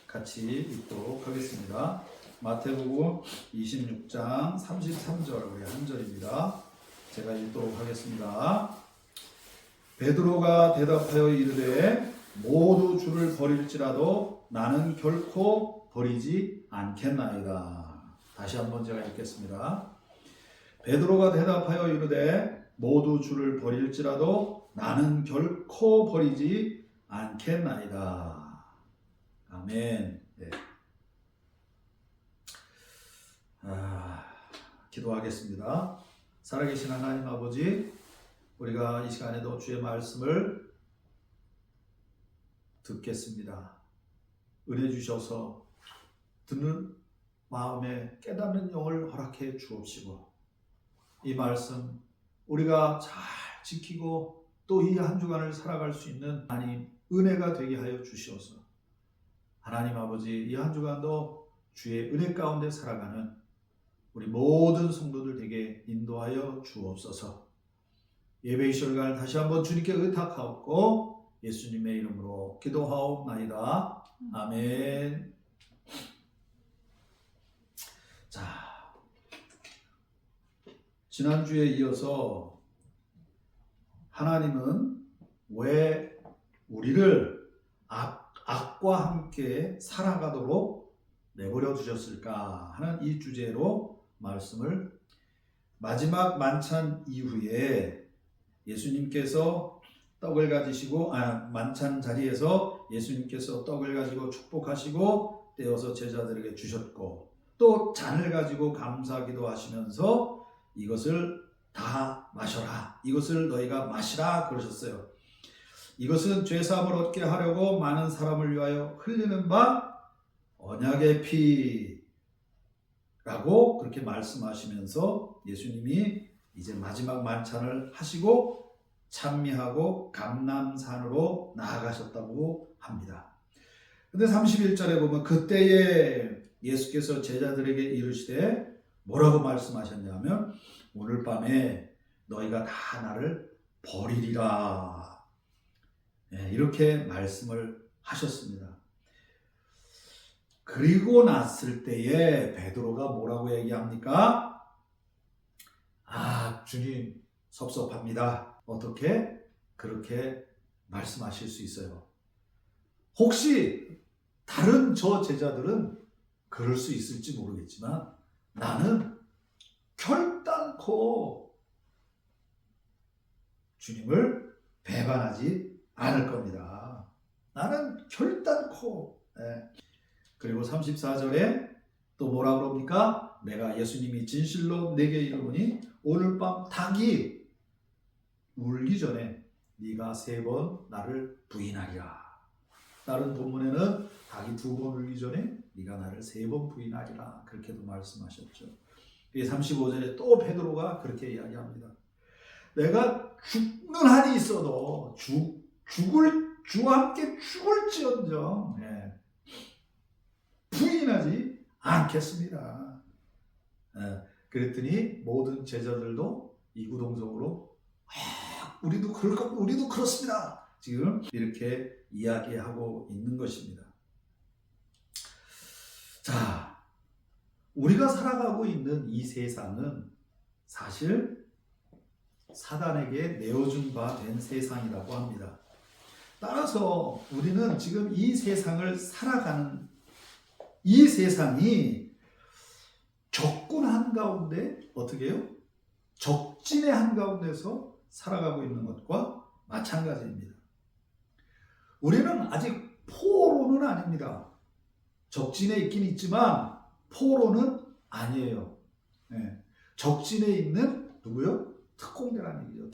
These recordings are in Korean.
같이 읽도록 하겠습니다. 마태복음 26장 33절 우리 한 절입니다. 제가 읽도록 하겠습니다. 베드로가 대답하여 이르되 모두 주를 버릴지라도 나는 결코 버리지 않겠나이다. 다시 한번 제가 읽겠습니다. 베드로가 대답하여 이르되 모두 주를 버릴지라도 나는 결코 버리지 않겠나이다. 아멘. 네. 기도하겠습니다. 살아계신 하나님 아버지, 우리가 이 시간에도 주의 말씀을 듣겠습니다. 은혜 주셔서 듣는 마음에 깨닫는 영을 허락해 주옵시고, 이 말씀 우리가 잘 지키고 또 이 한 주간을 살아갈 수 있는 하나님 은혜가 되게 하여 주시옵소서. 하나님 아버지, 이 한 주간도 주의 은혜 가운데 살아가는 우리 모든 성도들 되게 인도하여 주옵소서. 예배 이 시간 다시 한번 주님께 의탁하옵고 예수님의 이름으로 기도하옵나이다. 아멘. 자, 지난주에 이어서 하나님은 왜 우리를 악과 함께 살아가도록 내버려 두셨을까 하는 이 주제로 말씀을, 마지막 만찬 이후에 예수님께서 떡을 가지시고 만찬 자리에서 예수님께서 떡을 가지고 축복하시고 떼어서 제자들에게 주셨고, 또 잔을 가지고 감사기도 하시면서 이것을 다 마셔라, 이것을 너희가 마시라 그러셨어요. 이것은 죄사함을 얻게 하려고 많은 사람을 위하여 흘리는 바 언약의 피라고 그렇게 말씀하시면서 예수님이 이제 마지막 만찬을 하시고 찬미하고 감람산으로 나아가셨다고 합니다. 근데 31절에 보면 그때에 예수께서 제자들에게 이르시되 뭐라고 말씀하셨냐면, 오늘 밤에 너희가 다 나를 버리리라, 이렇게 말씀을 하셨습니다. 그리고 났을 때에 베드로가 뭐라고 얘기합니까? 주님 섭섭합니다. 어떻게 그렇게 말씀하실 수 있어요? 혹시 다른 저 제자들은 그럴 수 있을지 모르겠지만 나는 결단코 주님을 배반하지 않을 겁니다. 나는 결단코. 그리고 34절에 또 뭐라 그럽니까? 내가 예수님이 진실로 내게 이르노니 오늘 밤 닭이 울기 전에 네가 3번 나를 부인하리라. 다른 본문에는 닭이 2번 울기 전에 네가 나를 3번 부인하리라, 그렇게도 말씀하셨죠. 35절에 또 베드로가 그렇게 이야기합니다. 내가 죽는 한이 있어도 주와 함께 죽을지언정 부인하지 않겠습니다. 그랬더니 모든 제자들도 이구동성으로 우리도 그럴 겁니다, 우리도 그렇습니다, 지금 이렇게 이야기하고 있는 것입니다. 자, 우리가 살아가고 있는 이 세상은 사실 사단에게 내어준 바 된 세상이라고 합니다. 따라서 우리는 지금 이 세상을 살아가는, 이 세상이 적군 한가운데 어떻게 해요? 적진의 한가운데서 살아가고 있는 것과 마찬가지입니다. 우리는 아직 포로는 아닙니다. 적진에 있긴 있지만 포로는 아니에요. 적진에 있는 누구요? 특공대라는 얘기죠.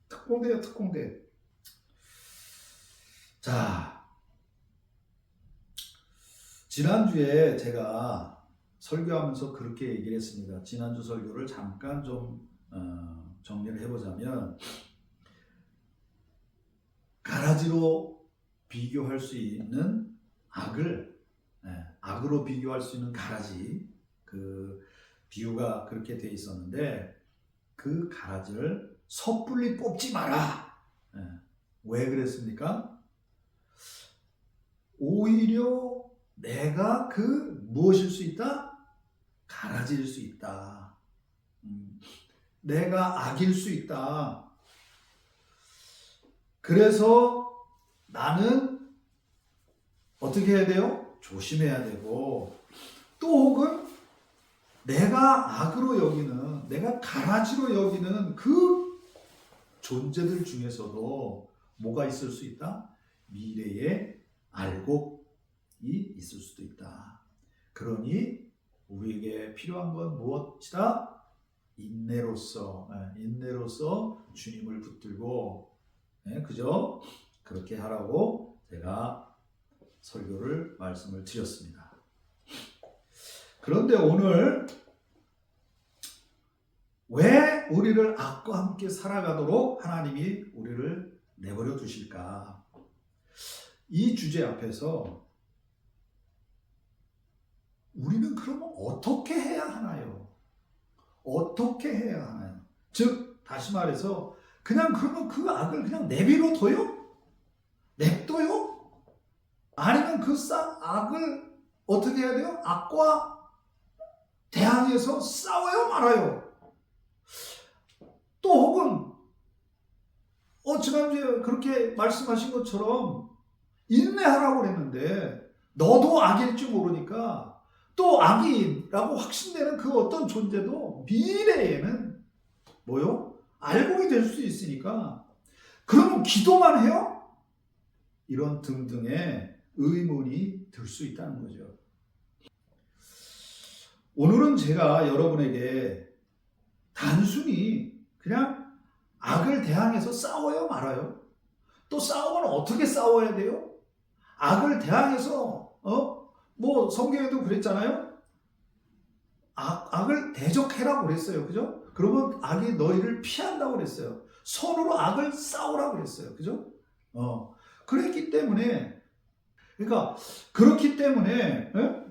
특공대예요, 특공대. 자, 지난주에 제가 설교하면서 그렇게 얘기를 했습니다. 지난주 설교를 잠깐 좀 정리를 해보자면, 가라지로 비교할 수 있는 악으로 비교할 수 있는 가라지, 그 비유가 그렇게 돼 있었는데, 그 가라지를 섣불리 뽑지 마라. 왜 그랬습니까? 오히려 내가 무엇일 수 있다? 가라질 수 있다. 내가 악일 수 있다. 그래서 나는 어떻게 해야 돼요? 조심해야 되고, 또 혹은 내가 악으로 여기는, 내가 가라지로 여기는 그 존재들 중에서도 뭐가 있을 수 있다? 미래에 알곡이 있을 수도 있다. 그러니 우리에게 필요한 건 무엇이다? 인내로서 주님을 붙들고, 그죠? 그렇게 하라고 제가 말씀을 드렸습니다. 그런데 오늘 왜 우리를 악과 함께 살아가도록 하나님이 우리를 내버려 두실까? 이 주제 앞에서 우리는 그러면 어떻게 해야 하나요? 어떻게 해야 하나요? 즉, 다시 말해서 그냥 그러면 그 악을 그냥 내비로 둬요? 냅둬요? 아니면 그 악을 어떻게 해야 돼요? 악과 대항해서 싸워요? 말아요? 또 혹은 지난주에 그렇게 말씀하신 것처럼 인내하라고 그랬는데 너도 악일지 모르니까 또 악이라고 확신되는 그 어떤 존재도 미래에는 뭐요? 알곡이 될 수 있으니까 그러면 기도만 해요? 이런 등등의 의문이 들 수 있다는 거죠. 오늘은 제가 여러분에게 단순히 그냥 악을 대항해서 싸워요 말아요? 또 싸우면 어떻게 싸워야 돼요? 악을 대항해서 성경에도 그랬잖아요. 악을 대적해라고 그랬어요. 그죠? 그러면 악이 너희를 피한다고 그랬어요. 손으로 악을 싸우라고 그랬어요. 그죠? 그렇기 때문에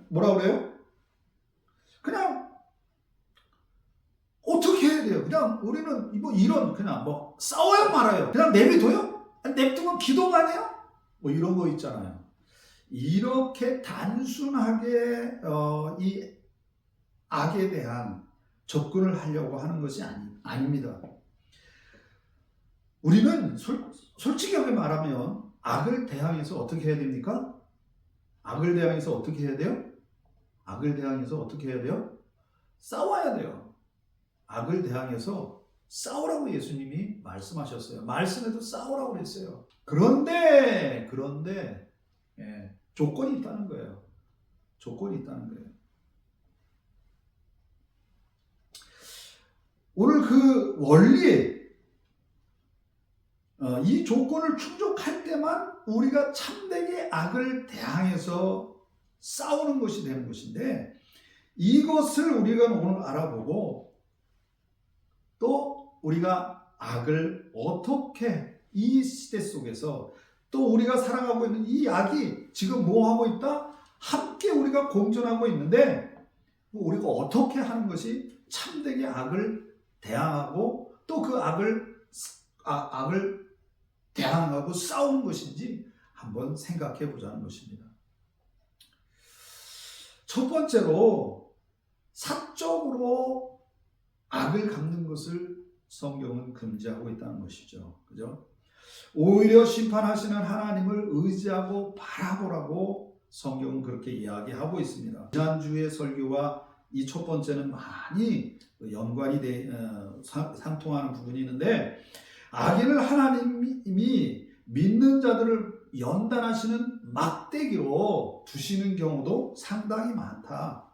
뭐라 그래요? 그냥 어떻게 해야 돼요? 그냥 우리는 그냥 싸워요 말아요? 그냥 내비둬요? 냅두면 기도만 해요? 이런 거 있잖아요. 이렇게 단순하게 이 악에 대한 접근을 하려고 하는 것이 아닙니다. 우리는 솔직하게 말하면 악을 대항해서 어떻게 해야 됩니까? 악을 대항해서 어떻게 해야 돼요? 악을 대항해서 어떻게 해야 돼요? 싸워야 돼요. 악을 대항해서 싸우라고 예수님이 말씀하셨어요. 말씀에도 싸우라고 그랬어요. 그런데 조건이 있다는 거예요. 조건이 있다는 거예요. 오늘 그 원리, 이 조건을 충족할 때만 우리가 참되게 악을 대항해서 싸우는 것이 되는 것인데, 이것을 우리가 오늘 알아보고 또 우리가 악을 어떻게 이 시대 속에서 또 우리가 살아가고 있는 이 악이 지금 뭐 하고 있다? 함께 우리가 공존하고 있는데 우리가 어떻게 하는 것이 참되게 악을 대항하고 또 그 악을 대항하고 싸우는 것인지 한번 생각해 보자는 것입니다. 첫 번째로 사적으로 악을 갚는 것을 성경은 금지하고 있다는 것이죠. 그죠? 오히려 심판하시는 하나님을 의지하고 바라보라고 성경은 그렇게 이야기하고 있습니다. 지난주의 설교와 이 첫 번째는 많이 연관이 상통하는 부분이 있는데, 악인을 하나님이 믿는 자들을 연단하시는 막대기로 두시는 경우도 상당히 많다.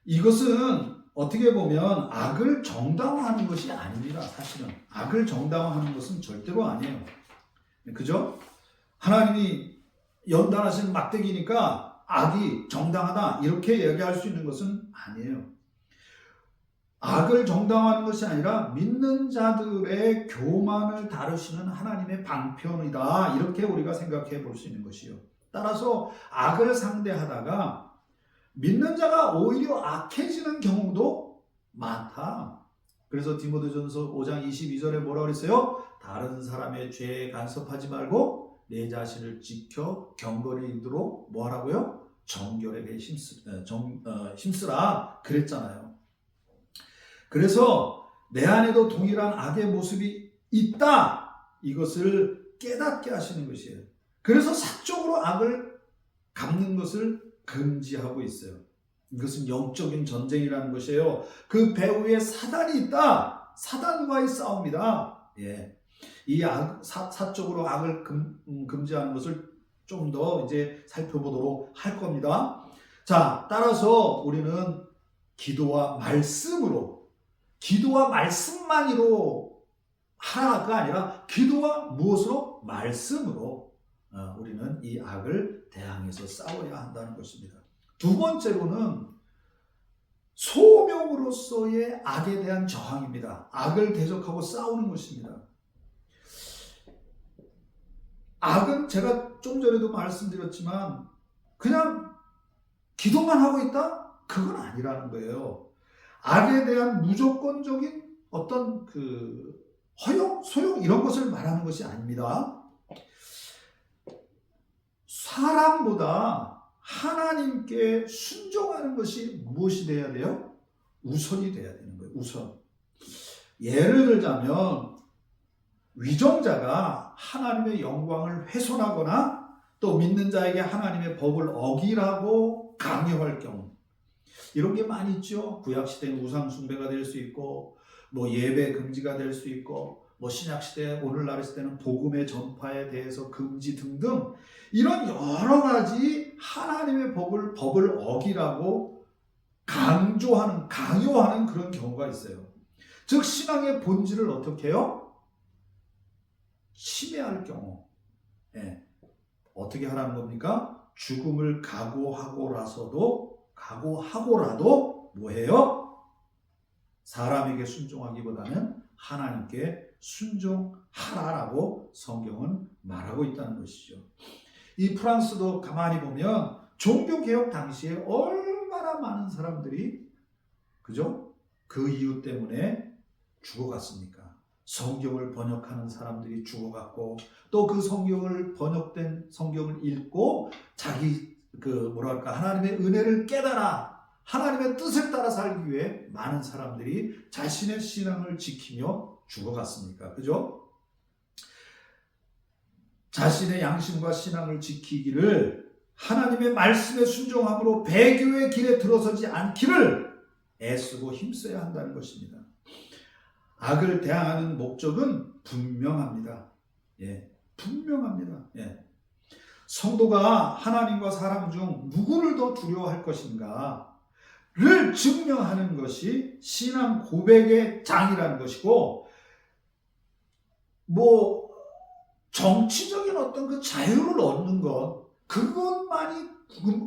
이것은 어떻게 보면 악을 정당화하는 것이 아닙니다. 사실은 악을 정당화하는 것은 절대로 아니에요. 그죠? 하나님이 연단하시는 막대기니까 악이 정당하다 이렇게 얘기할 수 있는 것은 아니에요. 악을 정당화하는 것이 아니라 믿는 자들의 교만을 다루시는 하나님의 방편이다, 이렇게 우리가 생각해 볼 수 있는 것이요. 따라서 악을 상대하다가 믿는 자가 오히려 악해지는 경우도 많다. 그래서 디모데전서 5장 22절에 뭐라고 그랬어요? 다른 사람의 죄에 간섭하지 말고 내 자신을 지켜 경건에 이르도록 뭐 하라고요? 정결에게 힘쓰라 그랬잖아요. 그래서 내 안에도 동일한 악의 모습이 있다. 이것을 깨닫게 하시는 것이에요. 그래서 사적으로 악을 갚는 것을 금지하고 있어요. 이것은 영적인 전쟁이라는 것이에요. 그 배후에 사단이 있다. 사단과의 싸움이다. 예. 이 사적으로 악을 금지하는 것을 좀 더 이제 살펴보도록 할 겁니다. 자, 따라서 우리는 기도와 말씀만으로 하나가 아니라 기도와 무엇으로? 말씀으로 우리는 이 악을 대항해서 싸워야 한다는 것입니다. 두 번째로는 소명으로서의 악에 대한 저항입니다. 악을 대적하고 싸우는 것입니다. 악은 제가 좀 전에도 말씀드렸지만 그냥 기도만 하고 있다? 그건 아니라는 거예요. 악에 대한 무조건적인 어떤 허용, 소용 이런 것을 말하는 것이 아닙니다. 사람보다 하나님께 순종하는 것이 무엇이 돼야 돼요? 우선이 돼야 되는 거예요. 우선. 예를 들자면 위정자가 하나님의 영광을 훼손하거나 또 믿는 자에게 하나님의 법을 어기라고 강요할 경우, 이런 게 많이 있죠. 구약시대는 우상숭배가 될 수 있고 뭐 예배 금지가 될 수 있고 뭐 신약시대 오늘날 시대는 복음의 전파에 대해서 금지 등등 이런 여러 가지 하나님의 법을 어기라고 강요하는 그런 경우가 있어요. 즉 신앙의 본질을 어떻게 해요? 침해할 경우 어떻게 하라는 겁니까? 죽음을 각오하고라도 뭐해요? 사람에게 순종하기보다는 하나님께 순종하라라고 성경은 말하고 있다는 것이죠. 이 프랑스도 가만히 보면 종교개혁 당시에 얼마나 많은 사람들이 그죠? 그 이유 때문에 죽어갔습니까? 성경을 번역하는 사람들이 죽어갔고 또 그 번역된 성경을 읽고 자기 하나님의 은혜를 깨달아 하나님의 뜻을 따라 살기 위해 많은 사람들이 자신의 신앙을 지키며 죽어갔습니까? 그죠? 자신의 양심과 신앙을 지키기를 하나님의 말씀에 순종함으로 배교의 길에 들어서지 않기를 애쓰고 힘써야 한다는 것입니다. 악을 대항하는 목적은 분명합니다. 분명합니다. 성도가 하나님과 사람 중 누구를 더 두려워할 것인가를 증명하는 것이 신앙 고백의 장이라는 것이고, 뭐 정치적인 어떤 그 자유를 얻는 것, 그것만이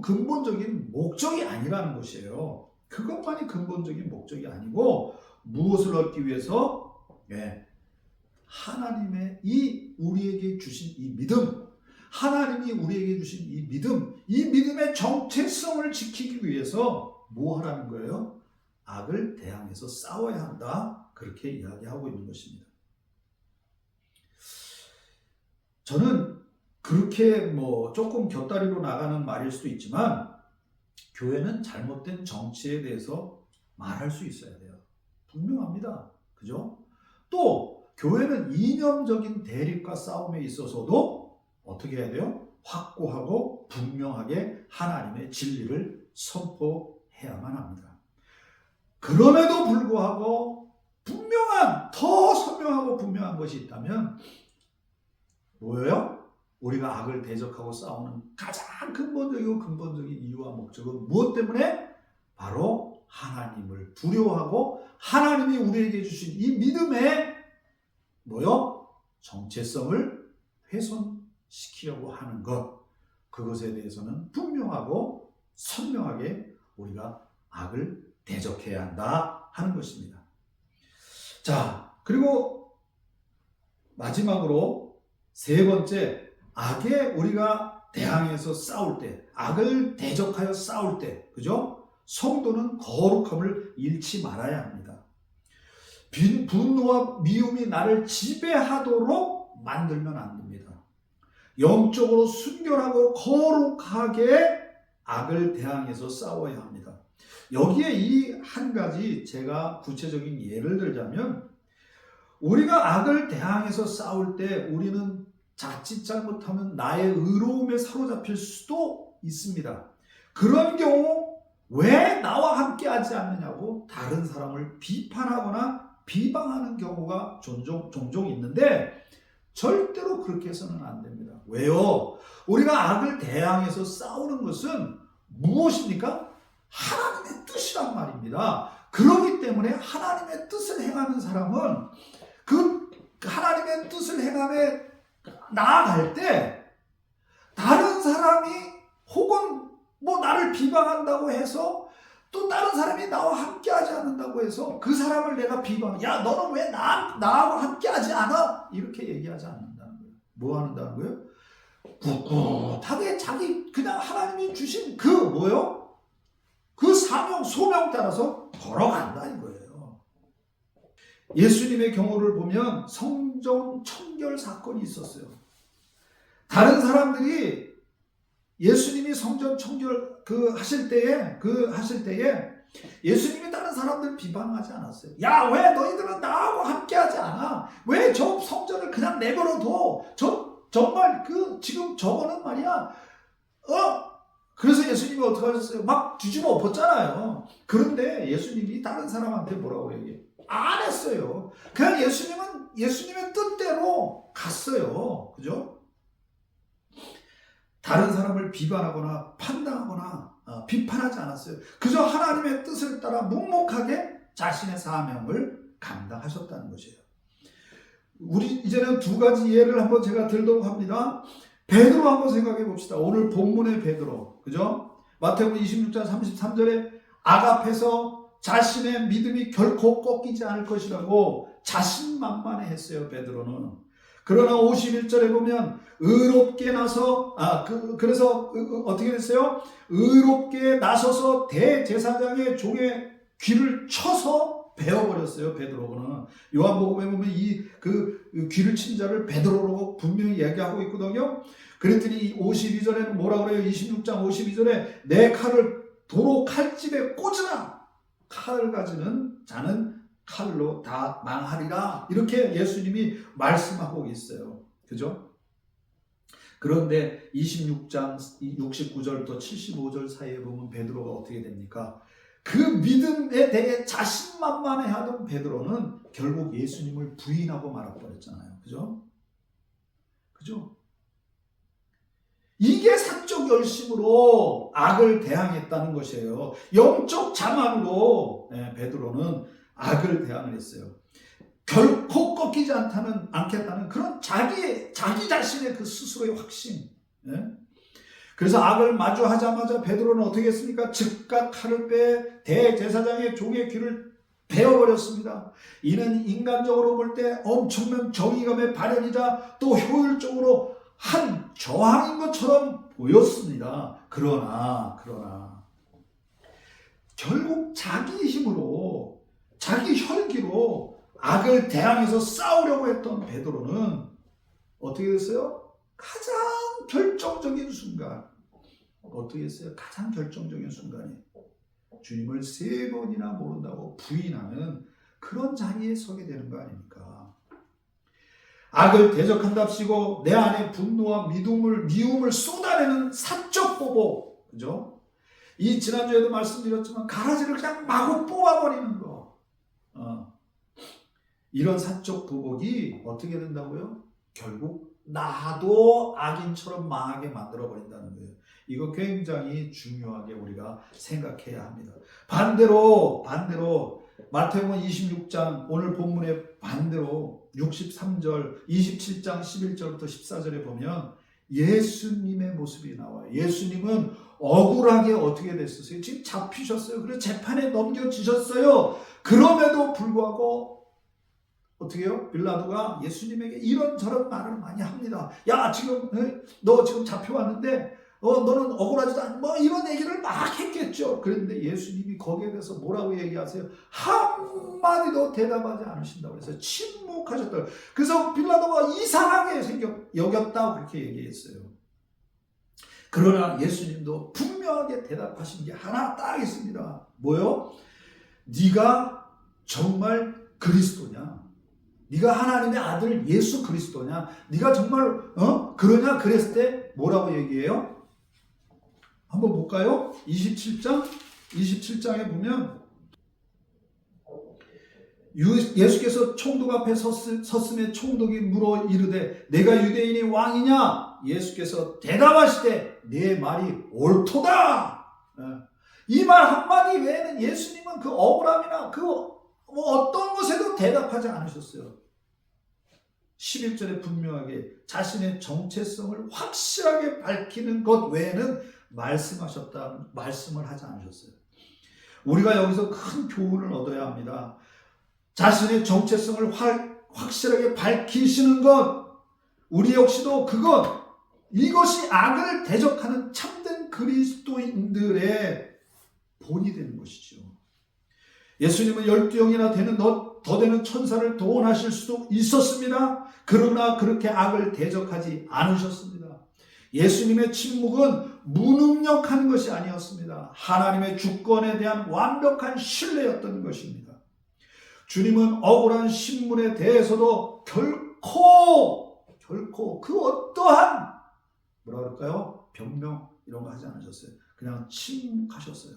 근본적인 목적이 아니라는 것이에요. 그것만이 근본적인 목적이 아니고 무엇을 얻기 위해서? 하나님의 우리에게 주신 이 믿음, 하나님이 우리에게 주신 이 믿음의 정체성을 지키기 위해서 뭐 하라는 거예요? 악을 대항해서 싸워야 한다. 그렇게 이야기하고 있는 것입니다. 저는 그렇게 조금 곁다리로 나가는 말일 수도 있지만 교회는 잘못된 정치에 대해서 말할 수 있어야 돼요. 분명합니다. 그죠? 또 교회는 이념적인 대립과 싸움에 있어서도 어떻게 해야 돼요? 확고하고 분명하게 하나님의 진리를 선포해야만 합니다. 그럼에도 불구하고 더 선명하고 분명한 것이 있다면 뭐예요? 우리가 악을 대적하고 싸우는 가장 근본적인 이유와 목적은 무엇 때문에? 바로 하나님을 두려워하고 하나님이 우리에게 주신 이 믿음의 정체성을 훼손시키려고 하는 것, 그것에 대해서는 분명하고 선명하게 우리가 악을 대적해야 한다 하는 것입니다. 자, 그리고 마지막으로 세 번째, 악에 우리가 대항해서 싸울 때, 악을 대적하여 싸울 때, 그죠? 성도는 거룩함을 잃지 말아야 합니다. 분노와 미움이 나를 지배하도록 만들면 안 됩니다. 영적으로 순결하고 거룩하게 악을 대항해서 싸워야 합니다. 여기에 이 한 가지 제가 구체적인 예를 들자면, 우리가 악을 대항해서 싸울 때 우리는 자칫 잘못하면 나의 의로움에 사로잡힐 수도 있습니다. 그런 경우 왜 나와 함께 하지 않느냐고 다른 사람을 비판하거나 비방하는 경우가 종종 있는데, 절대로 그렇게 해서는 안 됩니다. 왜요? 우리가 악을 대항해서 싸우는 것은 무엇입니까? 하나님의 뜻이란 말입니다. 그렇기 때문에 하나님의 뜻을 행하는 사람은 그 하나님의 뜻을 행함에 나아갈 때 다른 사람이 혹은 나를 비방한다고 해서, 또 다른 사람이 나와 함께 하지 않는다고 해서 그 사람을 내가 야, 너는 왜 나하고 함께 하지 않아? 이렇게 얘기하지 않는다는 거예요. 뭐 한다는 거예요? 꿋꿋하게 자기 그냥 하나님이 주신 그 사명, 소명 따라서 걸어간다 이거예요. 예수님의 경우를 보면 성전 청결 사건이 있었어요. 다른 사람들이 예수님이 성전 청결 하실 때에 예수님이 다른 사람들 비방하지 않았어요. 야, 왜 너희들은 나하고 함께 하지 않아? 왜 저 성전을 그냥 내버려둬? 정말 지금 저거는 말이야. 그래서 예수님이 어떻게 하셨어요? 막 뒤집어 엎었잖아요. 그런데 예수님이 다른 사람한테 뭐라고 얘기해요? 안 했어요. 그냥 예수님은 예수님의 뜻대로 갔어요. 그죠? 다른 사람을 비방하거나 판단하거나 비판하지 않았어요. 그저 하나님의 뜻을 따라 묵묵하게 자신의 사명을 감당하셨다는 것이에요. 우리 이제는 두 가지 예를 한번 제가 들도록 합니다. 베드로 한번 생각해 봅시다. 오늘 본문의 베드로, 그죠? 마태복음 26장 33절에 아갑해서 자신의 믿음이 결코 꺾이지 않을 것이라고 자신만만해 했어요, 베드로는. 그러나 51절에 보면 의롭게 나서 그래서 어떻게 됐어요? 의롭게 나서서 대제사장의 종의 귀를 쳐서 베어버렸어요, 베드로는. 요한복음에 보면 귀를 친 자를 베드로라고 분명히 얘기하고 있거든요. 그랬더니 52절에는 뭐라 그래요? 26장 52절에 내 칼을 도로 칼집에 꽂으라. 칼을 가지는 자는 칼로 다 망하리라. 이렇게 예수님이 말씀하고 있어요. 그죠? 그런데 26장 69절부터 75절 사이에 보면 베드로가 어떻게 됩니까? 그 믿음에 대해 자신만만해 하던 베드로는 결국 예수님을 부인하고 말아버렸잖아요. 그죠? 그죠? 이게 사적 열심으로 악을 대항했다는 것이에요. 영적 자만으로 베드로는 악을 대항을 했어요. 결코 꺾이지 않겠다는 그런 자기 자신의 그 스스로의 확신. 그래서 악을 마주하자마자 베드로는 어떻게 했습니까? 즉각 칼을 빼 대제사장의 종의 귀를 베어버렸습니다. 이는 인간적으로 볼 때 엄청난 정의감의 발현이자 또 효율적으로 한 저항인 것처럼 보였습니다. 그러나 결국 자기 힘으로, 자기 혈기로 악을 대항해서 싸우려고 했던 베드로는 어떻게 됐어요? 가장 결정적인 순간, 어떻게 했어요? 가장 결정적인 순간에 주님을 3번이나 모른다고 부인하는 그런 자리에 서게 되는 거 아닙니까? 악을 대적한답시고 내 안에 분노와 미움을 쏟아내는 사적 보복, 그죠? 이 지난주에도 말씀드렸지만 가라지를 그냥 마구 뽑아버리는 거, 이런 사적 보복이 어떻게 된다고요? 결국 나도 악인처럼 망하게 만들어버린다는 거예요. 이거 굉장히 중요하게 우리가 생각해야 합니다. 반대로 마태복음 26장 오늘 본문의 반대로 63절, 27장 11절부터 14절에 보면 예수님의 모습이 나와요. 예수님은 억울하게 어떻게 됐었어요? 지금 잡히셨어요. 그래서 재판에 넘겨지셨어요. 그럼에도 불구하고 어떻게 해요? 빌라도가 예수님에게 이런저런 말을 많이 합니다. 야, 너 지금 잡혀왔는데 너는 억울하지도 않, 뭐 이런 얘기를 막 했겠죠. 그런데 예수님이 거기에 대해서 뭐라고 얘기하세요? 한마디도 대답하지 않으신다고 해서 침묵하셨다고. 그래서 빌라도가 이상하게 여겼다고 그렇게 얘기했어요. 그러나 예수님도 분명하게 대답하신 게 하나 딱 있습니다. 뭐요? 네가 정말 그리스도냐? 네가 하나님의 아들 예수 그리스도냐? 네가 정말 그러냐? 그랬을 때 뭐라고 얘기해요? 한번 볼까요? 27장에 보면 예수께서 총독 앞에 섰음에 총독이 물어 이르되 내가 유대인의 왕이냐? 예수께서 대답하시되 네 말이 옳도다. 이 말 한마디 외에는 예수님은 그 억울함이나 어떤 것에도 대답하지 않으셨어요. 11절에 분명하게 자신의 정체성을 확실하게 밝히는 것 외에는 말씀을 하지 않으셨어요. 우리가 여기서 큰 교훈을 얻어야 합니다. 자신의 정체성을 확실하게 밝히시는 것, 우리 역시도 이것이 악을 대적하는 참된 그리스도인들의 본이 되는 것이죠. 예수님은 12영이나 더 되는 천사를 동원하실 수도 있었습니다. 그러나 그렇게 악을 대적하지 않으셨습니다. 예수님의 침묵은 무능력한 것이 아니었습니다. 하나님의 주권에 대한 완벽한 신뢰였던 것입니다. 주님은 억울한 신문에 대해서도 결코 그 어떠한 변명 이런 거 하지 않으셨어요. 그냥 침묵하셨어요.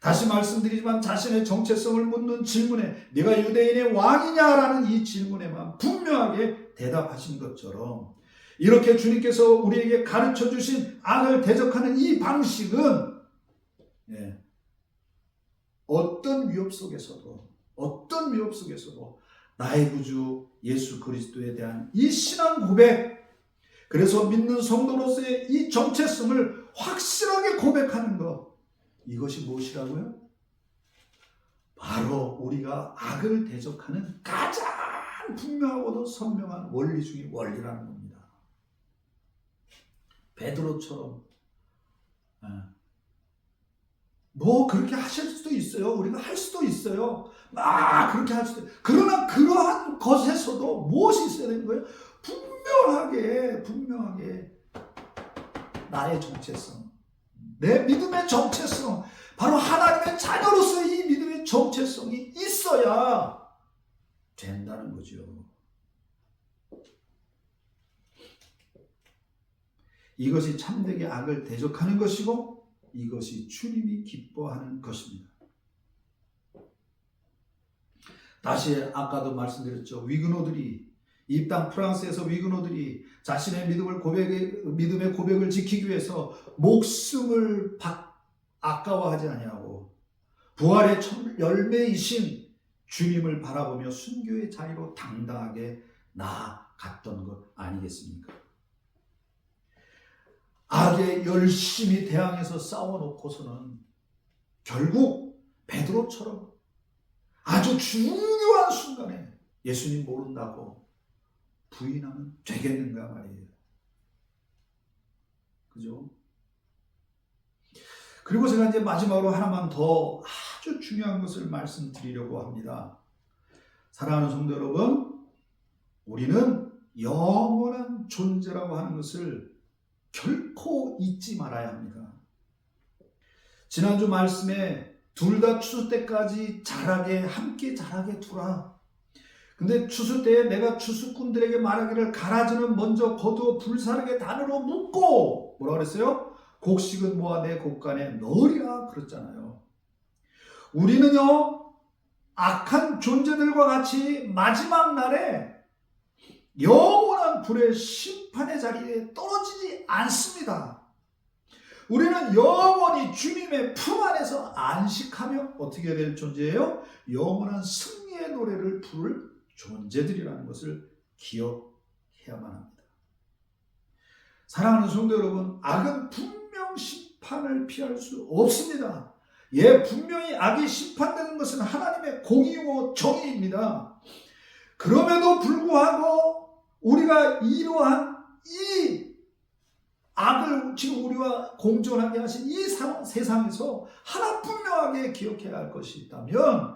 다시 말씀드리지만 자신의 정체성을 묻는 질문에 네가 유대인의 왕이냐라는 이 질문에만 분명하게 대답하신 것처럼 이렇게 주님께서 우리에게 가르쳐 주신 악을 대적하는 이 방식은 어떤 위협 속에서도 나의 구주 예수 그리스도에 대한 이 신앙 고백, 그래서 믿는 성도로서의 이 정체성을 확실하게 고백하는 것, 이것이 무엇이라고요? 바로 우리가 악을 대적하는 가장 분명하고도 선명한 원리 중의 원리라는 겁니다. 베드로처럼 뭐 그렇게 하실 수도 있어요. 우리가 할 수도 있어요. 막 그렇게 할 수도 있어요. 그러나 그러한 것에서도 무엇이 있어야 되는 거예요? 분명하게 나의 정체성, 내 믿음의 정체성, 바로 하나님의 자녀로서의 이 믿음의 정체성이 있어야 된다는 거죠. 이것이 참되게 악을 대적하는 것이고 이것이 주님이 기뻐하는 것입니다. 다시 아까도 말씀드렸죠. 위그노들이 이 땅 프랑스에서 위그노들이 자신의 믿음의 고백을 지키기 위해서 목숨을 아까워하지 아니하고 부활의 열매이신 주님을 바라보며 순교의 자리로 당당하게 나아갔던 것 아니겠습니까? 악에 열심히 대항해서 싸워놓고서는 결국 베드로처럼 아주 중요한 순간에 예수님 모른다고 부인하면 되겠는가 말이에요. 그죠? 그리고 제가 이제 마지막으로 하나만 더 아주 중요한 것을 말씀드리려고 합니다. 사랑하는 성도 여러분, 우리는 영원한 존재라고 하는 것을 결코 잊지 말아야 합니다. 지난주 말씀에 둘 다 추수 때까지 함께 자라게 두라. 근데 추수 때에 내가 추수꾼들에게 말하기를 가라지는 먼저 거두어 불사르게 단으로 묶고 뭐라 그랬어요? 곡식은 모아 내 곡간에 넣으리라 그랬잖아요. 우리는요, 악한 존재들과 같이 마지막 날에 영원한 불의 심판의 자리에 떨어지지 않습니다. 우리는 영원히 주님의 품 안에서 안식하며 어떻게 될 존재예요? 영원한 승리의 노래를 부를 존재들이라는 것을 기억해야만 합니다. 사랑하는 성도 여러분, 악은 분명 심판을 피할 수 없습니다. 분명히 악이 심판되는 것은 하나님의 공의요 정의입니다. 그럼에도 불구하고 우리가 이러한 이 악을 지금 우리와 공존하게 하신 이 세상에서 하나 분명하게 기억해야 할 것이 있다면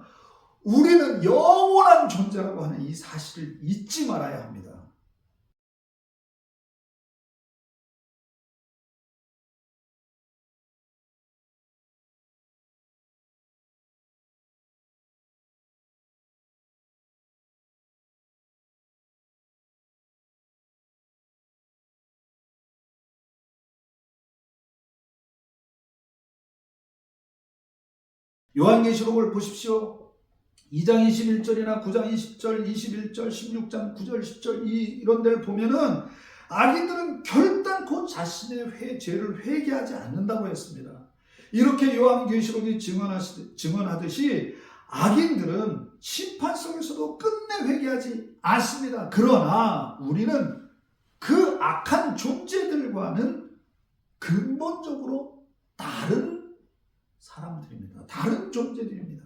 우리는 영원한 존재라고 하는 이 사실을 잊지 말아야 합니다. 요한계시록을 보십시오. 2장 21절이나 9장 20절, 21절, 16장 9절, 10절 이런 데를 보면은 악인들은 결단코 자신의 죄를 회개하지 않는다고 했습니다. 이렇게 요한계시록이 증언하듯이 악인들은 심판 속에서도 끝내 회개하지 않습니다. 그러나 우리는 그 악한 존재들과는 근본적으로 다른 사람들입니다. 다른 존재들입니다.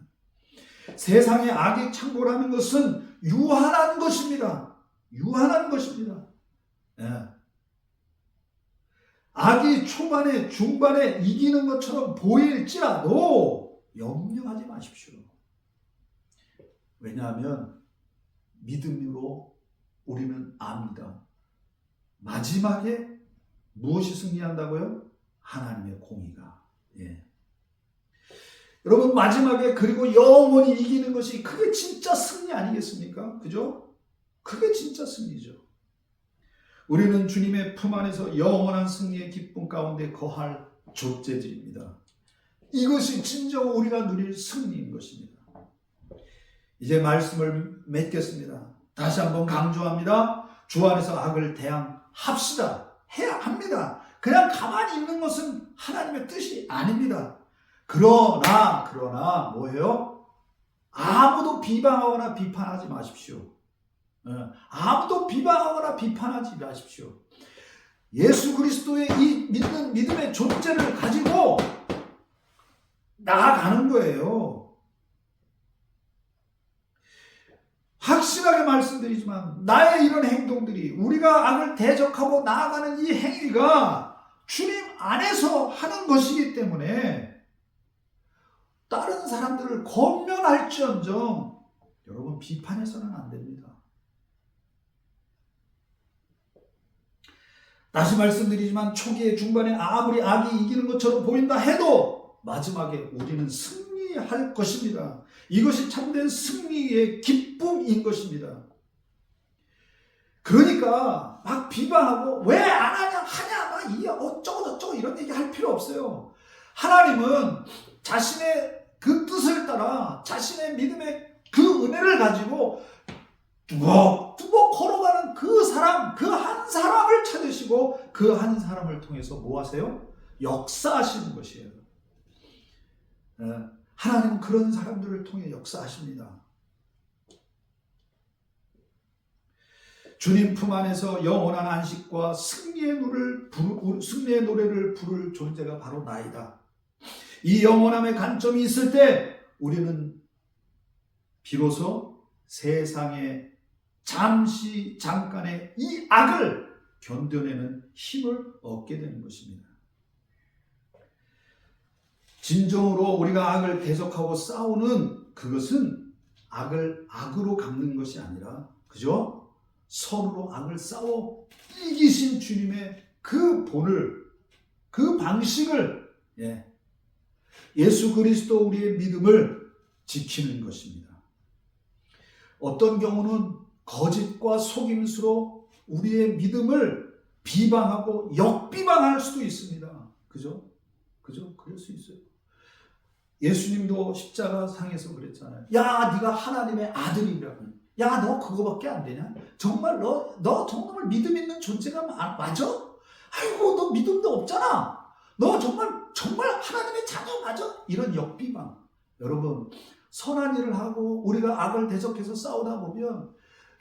세상에 악이 창궐하는 것은 유한한 것입니다. 유한한 것입니다. 예. 악이 초반에 중반에 이기는 것처럼 보일지라도 염려하지 마십시오. 왜냐하면 믿음으로 우리는 압니다. 마지막에 무엇이 승리한다고요? 하나님의 공의가. 예. 여러분 마지막에 그리고 영원히 이기는 것이 그게 진짜 승리 아니겠습니까? 그죠? 그게 진짜 승리죠. 우리는 주님의 품 안에서 영원한 승리의 기쁨 가운데 거할 존재들입니다. 이것이 진정 우리가 누릴 승리인 것입니다. 이제 말씀을 맺겠습니다. 다시 한번 강조합니다. 주 안에서 악을 대항합시다. 해야 합니다. 그냥 가만히 있는 것은 하나님의 뜻이 아닙니다. 그러나 뭐예요? 아무도 비방하거나 비판하지 마십시오. 아무도 비방하거나 비판하지 마십시오. 예수 그리스도의 이 믿음의 존재를 가지고 나아가는 거예요. 확실하게 말씀드리지만 나의 이런 행동들이 우리가 악을 대적하고 나아가는 이 행위가 주님 안에서 하는 것이기 때문에 다른 사람들을 권면할지언정 여러분 비판해서는 안 됩니다. 다시 말씀드리지만 초기에 중반에 아무리 악이 이기는 것처럼 보인다 해도 마지막에 우리는 승리할 것입니다. 이것이 참된 승리의 기쁨인 것입니다. 그러니까 막 비방하고 왜 안 하냐 막 이 어쩌고 저쩌고 이런 얘기 할 필요 없어요. 하나님은 자신의 그 뜻을 따라 자신의 믿음의 그 은혜를 가지고 뚜벅뚜벅 걸어가는 그 사람, 그 한 사람을 찾으시고 그 한 사람을 통해서 뭐 하세요? 역사하시는 것이에요. 하나님은 그런 사람들을 통해 역사하십니다. 주님 품 안에서 영원한 안식과 승리의 노래를 부를 존재가 바로 나이다. 이 영원함의 관점이 있을 때 우리는 비로소 세상의 잠깐의 이 악을 견뎌내는 힘을 얻게 되는 것입니다. 진정으로 우리가 악을 대적하고 싸우는 그것은 악을 악으로 갚는 것이 아니라 그죠? 서로 악을 싸워 이기신 주님의 그 본을 그 방식을 예수 그리스도 우리의 믿음을 지키는 것입니다. 어떤 경우는 거짓과 속임수로 우리의 믿음을 비방하고 역비방할 수도 있습니다. 그죠? 그럴 수 있어요. 예수님도 십자가 상에서 그랬잖아요. 야, 네가 하나님의 아들이라고. 야, 너 그거밖에 안 되냐? 정말 너 정말 믿음 있는 존재가 맞아? 아이고, 너 믿음도 없잖아. 너 정말 하나님의 자녀 맞아? 이런 역비방. 여러분, 선한 일을 하고 우리가 악을 대적해서 싸우다 보면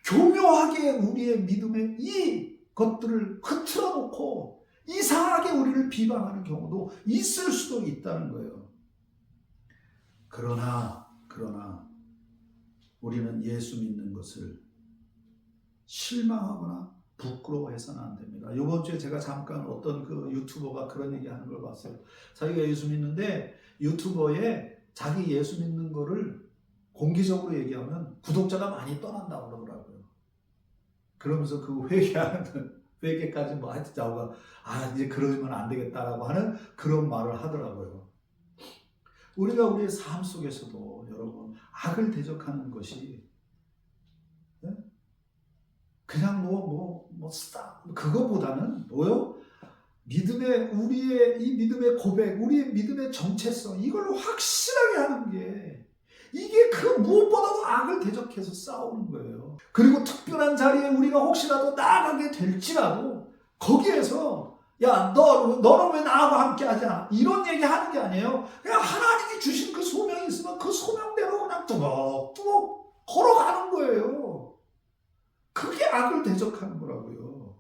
교묘하게 우리의 믿음의 이 것들을 흐트러 놓고 이상하게 우리를 비방하는 경우도 있을 수도 있다는 거예요. 그러나 우리는 예수 믿는 것을 실망하거나 부끄러워해서는 안 됩니다. 이번 주에 제가 잠깐 어떤 그 유튜버가 그런 얘기 하는 걸 봤어요. 자기가 예수 믿는데 유튜버에 자기 예수 믿는 거를 공개적으로 얘기하면 구독자가 많이 떠난다고 그러더라고요. 그러면서 그 회개하는, 회개까지 뭐 하여튼 자고가 이제 그러면 안 되겠다라고 하는 그런 말을 하더라고요. 우리가 우리의 삶 속에서도 여러분 악을 대적하는 것이 그냥 그거보다는 뭐요? 우리의 이 믿음의 고백, 우리의 믿음의 정체성, 이걸 확실하게 하는 게 이게 그 무엇보다도 악을 대적해서 싸우는 거예요. 그리고 특별한 자리에 우리가 혹시라도 나아가게 될지라도 거기에서 너는 왜 나하고 함께 하자? 이런 얘기 하는 게 아니에요. 그냥 하나님이 주신 그 소명이 있으면 그 소명대로 그냥 뚜벅뚜벅 걸어가는 거예요. 그게 악을 대적하는 거라고요.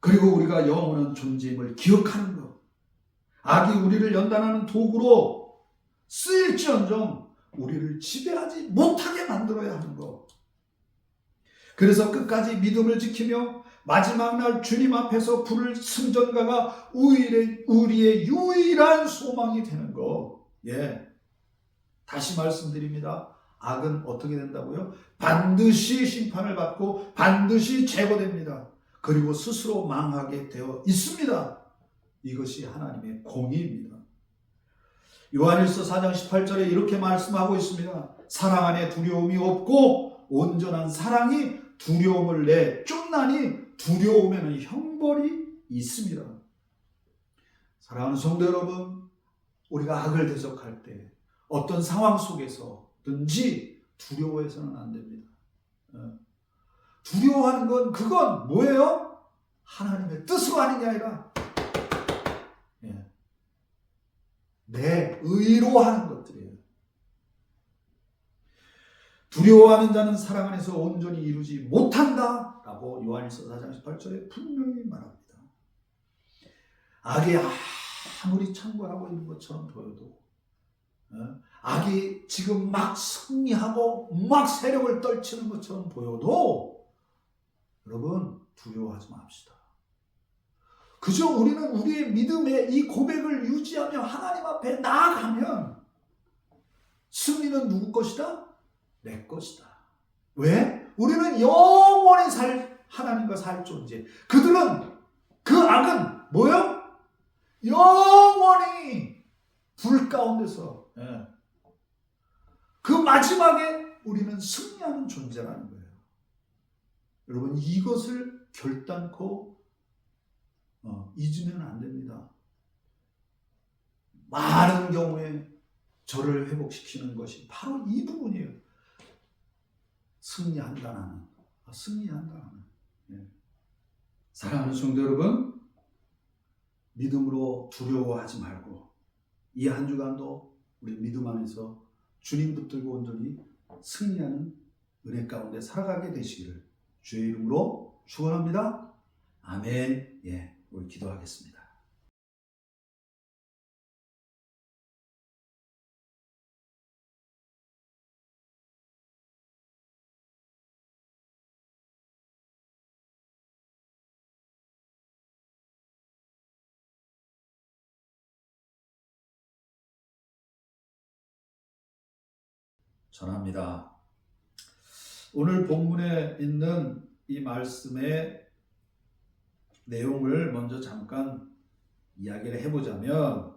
그리고 우리가 영원한 존재임을 기억하는 것. 악이 우리를 연단하는 도구로 쓰일지언정 우리를 지배하지 못하게 만들어야 하는 것. 그래서 끝까지 믿음을 지키며 마지막 날 주님 앞에서 부를 승전가가 우리의 유일한 소망이 되는 것. 다시 말씀드립니다. 악은 어떻게 된다고요? 반드시 심판을 받고 반드시 제거됩니다. 그리고 스스로 망하게 되어 있습니다. 이것이 하나님의 공의입니다. 요한일서 4장 18절에 이렇게 말씀하고 있습니다. 사랑 안에 두려움이 없고 온전한 사랑이 두려움을 내쫓나니 두려움에는 형벌이 있습니다. 사랑하는 성도 여러분, 우리가 악을 대적할 때 어떤 상황 속에서든지 두려워해서는 안 됩니다. 두려워하는 건 그건 뭐예요? 하나님의 뜻으로 하는 게 아니라 내 의로 하는 것들이에요. 두려워하는 자는 사랑 안에서 온전히 이루지 못한다 라고 요한일서 4장 18절에 분명히 말합니다. 악이 아무리 창궐하고 있는 것처럼 보여도 악이 지금 막 승리하고 막 세력을 떨치는 것처럼 보여도 여러분 두려워하지 맙시다. 그저 우리는 우리의 믿음의 이 고백을 유지하며 하나님 앞에 나아가면 승리는 누구 것이다? 내 것이다. 왜? 우리는 영원히 하나님과 살 존재. 그들은 그 악은 뭐요? 영원히 불 가운데서 그 마지막에 우리는 승리하는 존재라는 거예요. 여러분 이것을 결단코 잊으면 안 됩니다. 많은 경우에 저를 회복시키는 것이 바로 이 부분이에요. 승리한다는. 사랑하는 성도 여러분, 믿음으로 두려워하지 말고 이 한 주간도 우리 믿음 안에서 주님 붙들고 온전히 승리하는 은혜 가운데 살아가게 되시기를 주의 이름으로 축원합니다. 아멘. 우리 기도하겠습니다. 전합니다. 오늘 본문에 있는 이 말씀의 내용을 먼저 잠깐 이야기를 해보자면